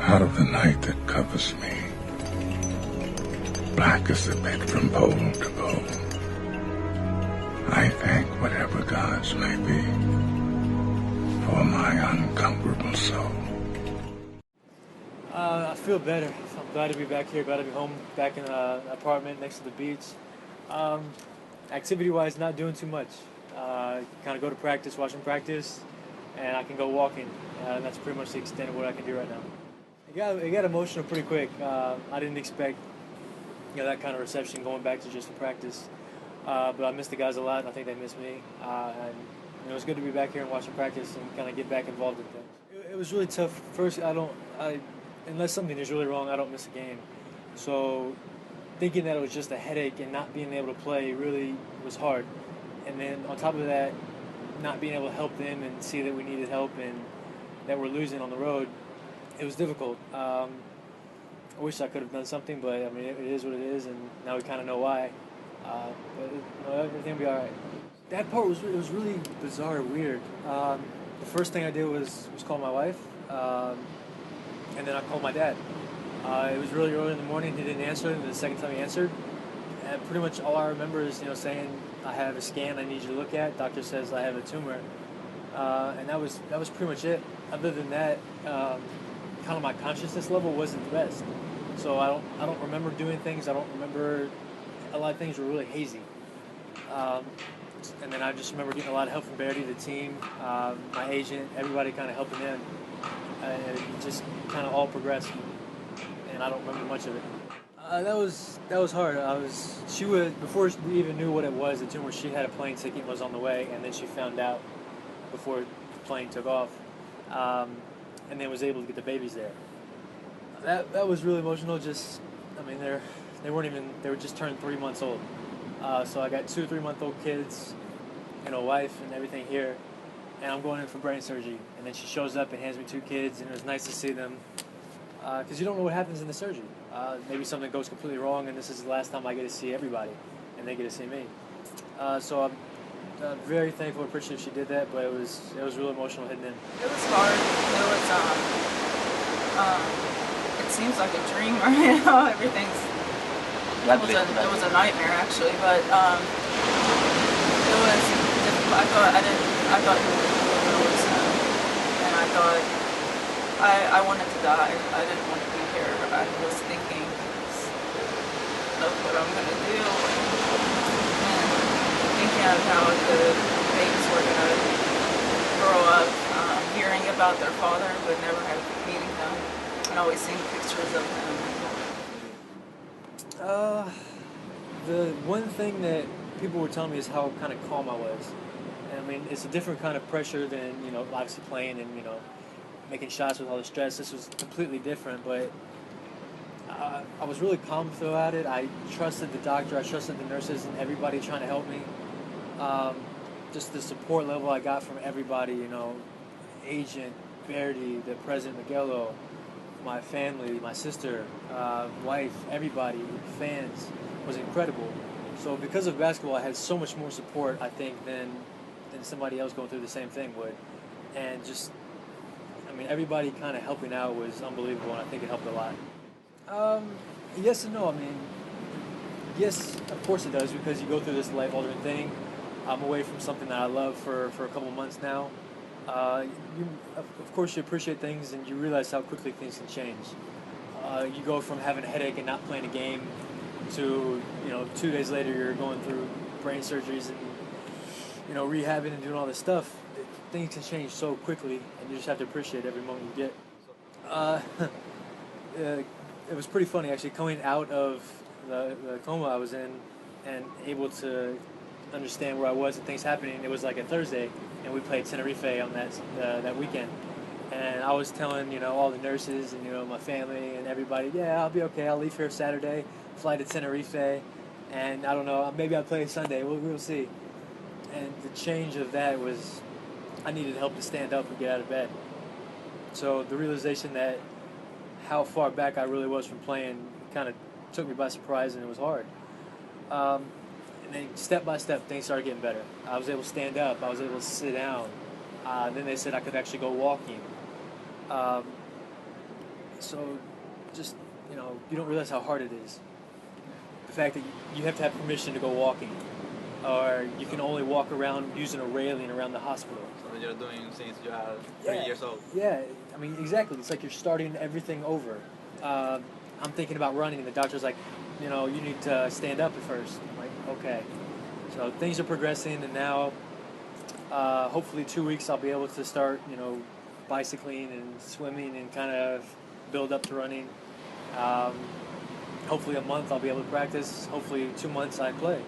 out of the night that covers me. Black as the pit from pole to pole. I thank whatever gods may be for my unconquerable soul. I feel better. I'm glad to be back here, glad to be home, back in an apartment next to the beach. Activity-wise, not doing too much. Kind of go to practice, watching practice, and I can go walking. And that's pretty much the extent of what I can do right now. It got emotional pretty quick. I didn't expect that kind of reception going back to just practice. But I missed the guys a lot, and I think they missed me. And it was good to be back here and watching practice and kind of get back involved in things. It was really tough. First, unless something is really wrong, I don't miss a game. So thinking that it was just a headache and not being able to play really was hard. And then on top of that, not being able to help them and see that we needed help and that we're losing on the road, it was difficult. I wish I could have done something, but I mean, it is what it is, and now we kind of know why. But everything will be all right. That part was really bizarre, weird. The first thing I did was call my wife, and then I called my dad. It was really early in the morning. He didn't answer, and the second time he answered, and pretty much all I remember is saying, I have a scan I need you to look at. Doctor says I have a tumor, and that was pretty much it. Other than that, kind of my consciousness level wasn't the best. So I don't remember doing things. I don't remember, a lot of things were really hazy. And then I just remember getting a lot of help from Verity, the team, my agent, everybody kind of helping in. And it just kind of all progressed, and I don't remember much of it. That was hard. Before we even knew what it was, the tumor, she had a plane ticket and was on the way, and then she found out before the plane took off, and then was able to get the babies there. That was really emotional. They were just turned 3 months old. So I got 2 3-month-old kids, a wife and everything here, and I'm going in for brain surgery. And then she shows up and hands me 2 kids, and it was nice to see them, because you don't know what happens in the surgery. Maybe something goes completely wrong, and this is the last time I get to see everybody, and they get to see me. So I'm very thankful and appreciative she did that, but it was real emotional hitting in. It was hard. It seems like a dream right now. Everything's. It was a nightmare actually, but it was difficult. I thought he was really sad, and I thought I wanted to die. I didn't want to be here. I was thinking of what I'm gonna do, and thinking of how the babies were gonna grow up, hearing about their father, but never meeting them, and always seeing pictures of him. The one thing that people were telling me is how kind of calm I was. And I mean, it's a different kind of pressure than, obviously playing and, making shots with all the stress. This was completely different, but I was really calm throughout it. I trusted the doctor, I trusted the nurses and everybody trying to help me. Just the support level I got from everybody, agent, Verity, the president, Miguelo, my family, my sister, wife, everybody, fans, was incredible. So because of basketball, I had so much more support, I think, than somebody else going through the same thing would. And just, everybody kind of helping out was unbelievable, and I think it helped a lot. Yes and no. Yes, of course it does, because you go through this life-altering thing. I'm away from something that I love for a couple months now. Of course you appreciate things and you realize how quickly things can change. You go from having a headache and not playing a game to 2 days later you're going through brain surgeries and rehabbing and doing all this stuff. Things can change so quickly, and you just have to appreciate every moment you get. It was pretty funny actually, coming out of the coma I was in and able to understand where I was and things happening. It was like a Thursday, and we played Tenerife on that weekend. And I was telling all the nurses and my family and everybody, yeah, I'll be okay. I'll leave here Saturday, fly to Tenerife, and I don't know, maybe I'll play Sunday. We'll see. And the change of that was, I needed help to stand up and get out of bed. So the realization that how far back I really was from playing kind of took me by surprise, and it was hard. And then step by step, things started getting better. I was able to stand up. I was able to sit down. Then they said I could actually go walking. So just, you don't realize how hard it is. The fact that you have to have permission to go walking, or you can only walk around using a railing around the hospital. So you're doing since you are 3 years old. Yeah, I mean, exactly. It's like you're starting everything over. I'm thinking about running, and the doctor's like, you need to stand up at first. I'm like, okay. So things are progressing, and now, hopefully 2 weeks I'll be able to start, bicycling and swimming and kind of build up to running. Hopefully a month I'll be able to practice. Hopefully 2 months I play.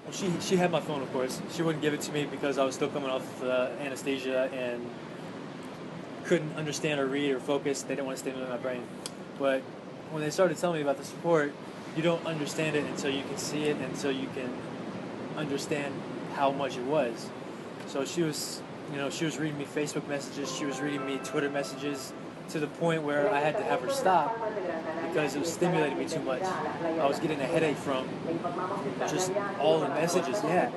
Well, she had my phone, of course. She wouldn't give it to me because I was still coming off anesthesia and couldn't understand or read or focus. They didn't want to stimulate my brain. But when they started telling me about the support, you don't understand it until you can see it, until you can understand how much it was. So she was reading me Facebook messages. She was reading me Twitter messages, to the point where I had to have her stop because it was stimulating me too much. I was getting a headache from just all the messages, yeah.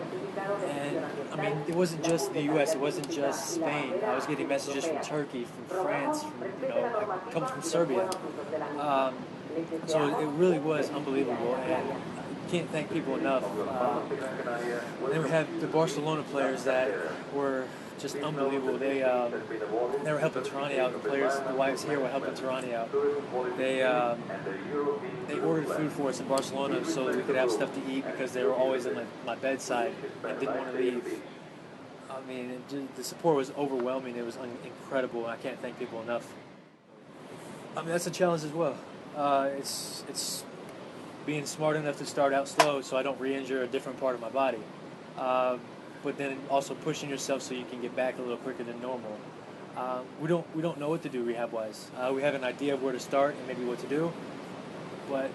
And I mean, it wasn't just the U.S., it wasn't just Spain. I was getting messages from Turkey, from France, from, come from Serbia. So it really was unbelievable, and I can't thank people enough. Then we had the Barcelona players that were just unbelievable. They were helping Tirani out. The players, the wives here were helping Tirani out. They ordered food for us in Barcelona so that we could have stuff to eat because they were always at my bedside and didn't want to leave. I mean, the support was overwhelming. It was incredible, and I can't thank people enough. I mean, that's a challenge as well. It's being smart enough to start out slow so I don't re-injure a different part of my body. But then also pushing yourself so you can get back a little quicker than normal. We don't know what to do rehab-wise. We have an idea of where to start and maybe what to do, but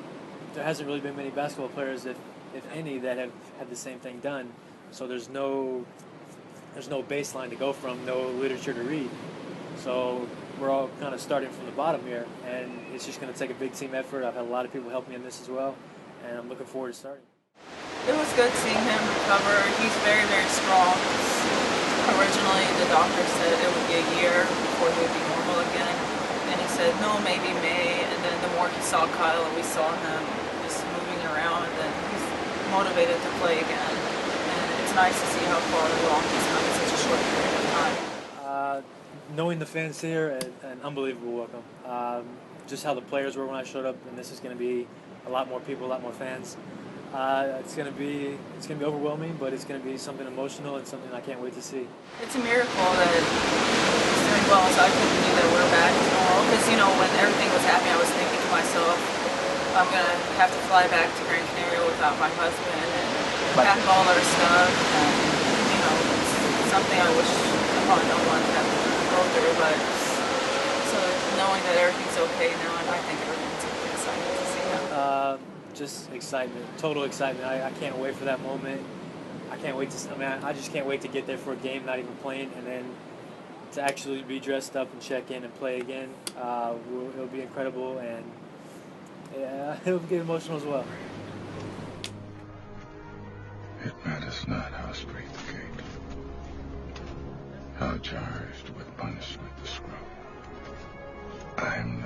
there hasn't really been many basketball players, if any, that have had the same thing done. So there's no baseline to go from, no literature to read. So we're all kind of starting from the bottom here, and it's just going to take a big team effort. I've had a lot of people help me in this as well, and I'm looking forward to starting. It was good seeing him recover. He's very, very strong. Originally, the doctor said it would be a year before he would be normal again. And he said, no, maybe May. And then the more he saw Kyle and we saw him just moving around, and he's motivated to play again. And it's nice to see how far along he's come in such a short period of time. Knowing the fans here, an unbelievable welcome. Just how the players were when I showed up, and this is going to be a lot more people, a lot more fans. It's gonna be overwhelming, but it's gonna be something emotional and something I can't wait to see. It's a miracle that he's doing well, so I couldn't believe that we're back to normal. Because when everything was happening, I was thinking to myself, I'm gonna have to fly back to Gran Canaria without my husband and pack all our stuff. And it's something I wish I probably don't want to have to go through. But so knowing that everything's okay now, and I think everything's really exciting to see him. Just excitement, total excitement. I can't wait for that moment. I just can't wait to get there for a game, not even playing, and then to actually be dressed up and check in and play again. It'll be incredible, and it'll get emotional as well. It matters not how straight the gate, how charged with punishment the scroll. I am